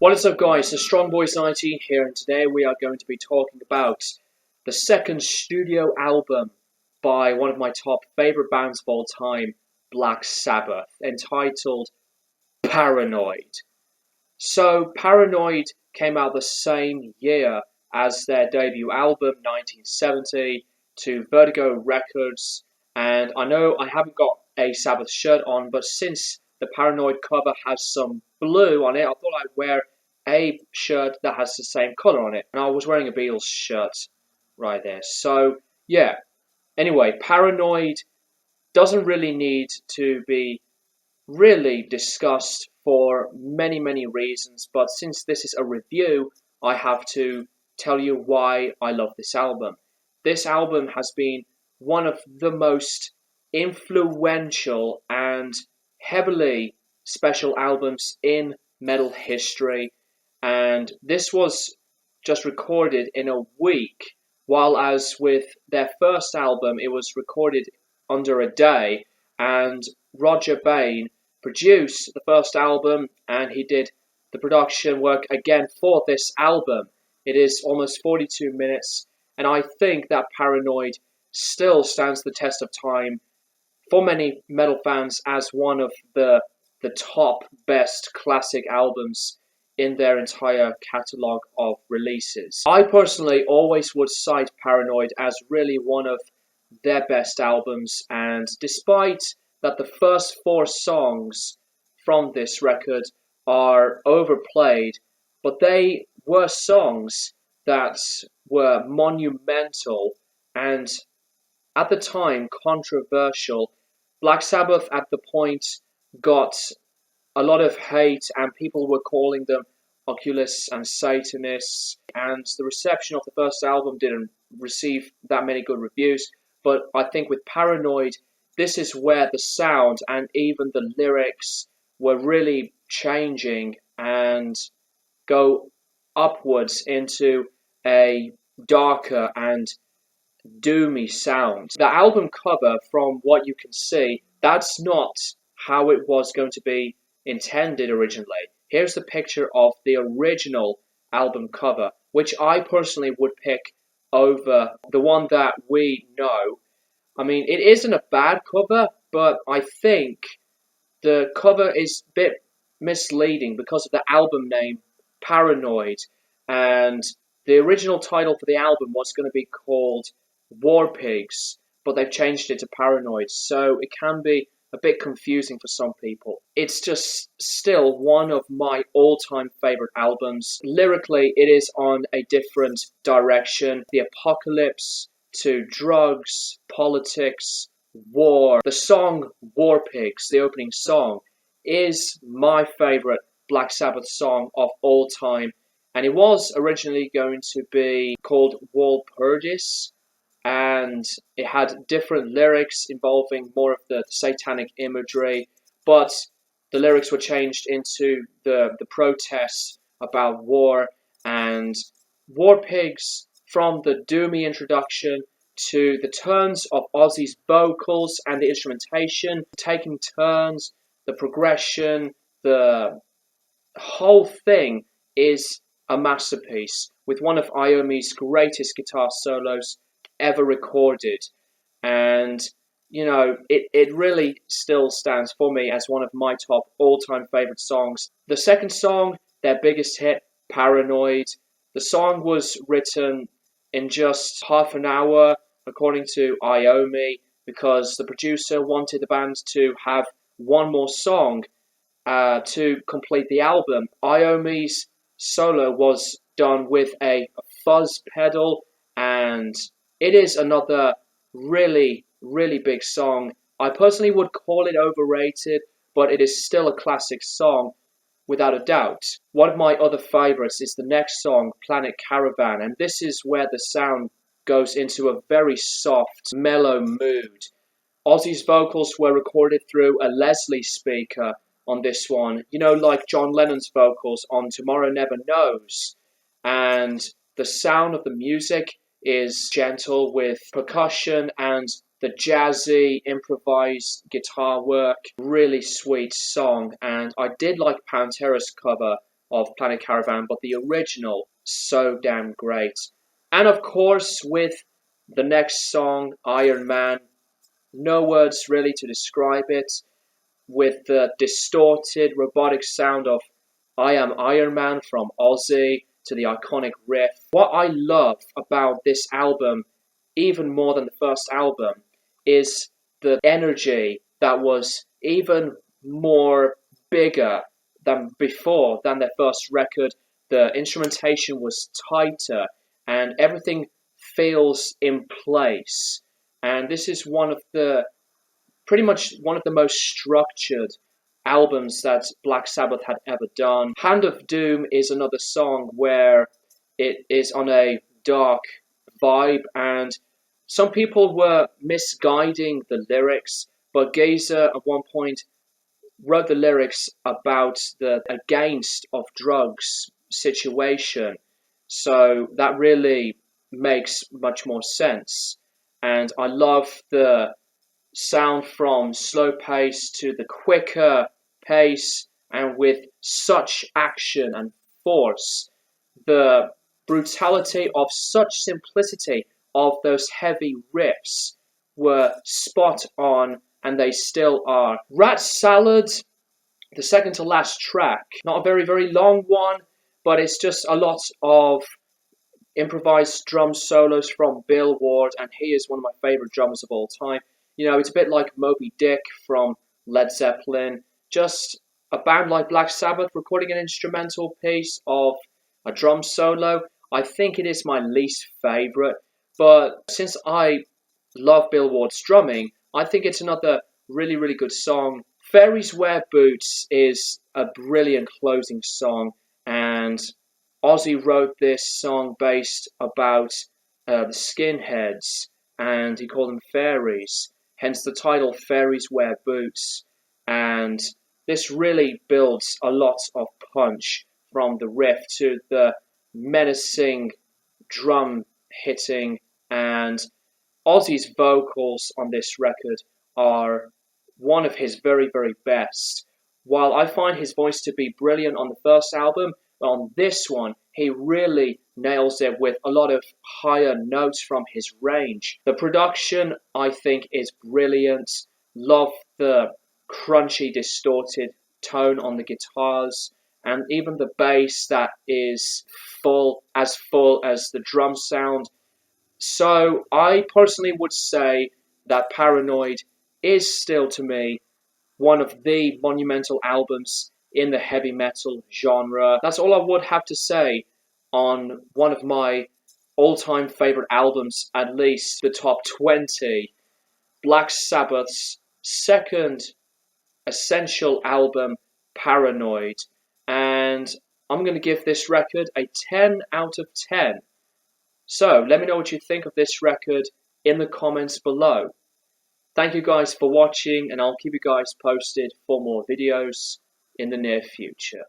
What is up, guys? The Strong Boys 19 here, and today we are going to be talking about the second studio album by one of my top favorite bands of all time, Black Sabbath, entitled Paranoid. So, Paranoid came out the same year as their debut album, 1970, to Vertigo Records, and I know I haven't got a Sabbath shirt on, but since the Paranoid cover has some blue on it, I thought I'd wear a shirt that has the same colour on it. And I was wearing a Beatles shirt right there. So, yeah. Anyway, Paranoid doesn't really need to be really discussed for many, many reasons. But since this is a review, I have to tell you why I love this album. This album has been one of the most influential and heavily special albums in metal history, and this was just recorded in a week, while as with their first album it was recorded under a day. And Roger Bain produced the first album, and he did the production work again for this album. It is almost 42 minutes, and I think that Paranoid still stands the test of time for many metal fans as one of the top best classic albums in their entire catalogue of releases. I personally always would cite Paranoid as really one of their best albums, and despite that the first 4 songs from this record are overplayed, but they were songs that were monumental and at the time controversial. Black Sabbath at the point got a lot of hate, and people were calling them occultists and Satanists, and the reception of the first album didn't receive that many good reviews. But I think with Paranoid, this is where the sound and even the lyrics were really changing and go upwards into a darker and doomy sound. The album cover, from what you can see, that's not how it was going to be intended originally. Here's the picture of the original album cover, which I personally would pick over the one that we know. I mean, it isn't a bad cover, but I think the cover is a bit misleading because of the album name, Paranoid, and the original title for the album was going to be called War Pigs, but they've changed it to Paranoid, so it can be a bit confusing for some people. It's just still one of my all-time favorite albums. Lyrically, it is on a different direction. The apocalypse to drugs, politics, war. The song War Pigs, the opening song, is my favorite Black Sabbath song of all time, and it was originally going to be called Walpurgis, and it had different lyrics involving more of the satanic imagery, but the lyrics were changed into the protests about war. And War Pigs, from the doomy introduction to the turns of Ozzy's vocals and the instrumentation, taking turns, the progression, the whole thing is a masterpiece, with one of Iommi's greatest guitar solos ever recorded. And you know, it really still stands for me as one of my top all-time favorite songs. The second song, their biggest hit, Paranoid, the song was written in just half an hour, according to Iommi, because the producer wanted the band to have one more song to complete the album. Iommi's solo was done with a fuzz pedal, and it is another really, really big song. I personally would call it overrated, but it is still a classic song, without a doubt. One of my other favorites is the next song, Planet Caravan, and this is where the sound goes into a very soft, mellow mood. Ozzy's vocals were recorded through a Leslie speaker on this one, you know, like John Lennon's vocals on Tomorrow Never Knows. And the sound of the music is gentle with percussion and the jazzy improvised guitar work. Really sweet song, and I did like Pantera's cover of Planet Caravan, but the original, so damn great. And of course, with the next song, Iron Man, no words really to describe it, with the distorted, robotic sound of I Am Iron Man from Ozzy to the iconic riff. What I love about this album, even more than the first album, is the energy that was even more bigger than before, than their first record. The instrumentation was tighter and everything feels in place. And this is pretty much one of the most structured albums that Black Sabbath had ever done. Hand of Doom is another song where it is on a dark vibe, and some people were misguiding the lyrics, but Gazer at one point wrote the lyrics about the against of drugs situation. So that really makes much more sense. And I love the sound from slow pace to the quicker pace, and with such action and force, the brutality of such simplicity of those heavy riffs were spot on, and they still are. Rat Salad, the second to last track, not a very, very long one, but it's just a lot of improvised drum solos from Bill Ward, and he is one of my favorite drummers of all time. You know, it's a bit like Moby Dick from Led Zeppelin. Just a band like Black Sabbath recording an instrumental piece of a drum solo. I think it is my least favorite, but since I love Bill Ward's drumming, I think it's another really, really good song. Fairies Wear Boots is a brilliant closing song, and Ozzy wrote this song based about the skinheads, and he called them fairies, hence the title Fairies Wear Boots. And this really builds a lot of punch from the riff to the menacing drum hitting, and Ozzy's vocals on this record are one of his very, very best. While I find his voice to be brilliant on the first album, on this one, he really nails it with a lot of higher notes from his range. The production, I think, is brilliant. Love the crunchy, distorted tone on the guitars, and even the bass that is full as the drum sound. So I personally would say that Paranoid is still, to me, one of the monumental albums in the heavy metal genre. That's all I would have to say on one of my all-time favorite albums, at least the top 20, Black Sabbath's second essential album, Paranoid. And I'm going to give this record a 10 out of 10. So let me know what you think of this record in the comments below. Thank you guys for watching, and I'll keep you guys posted for more videos in the near future.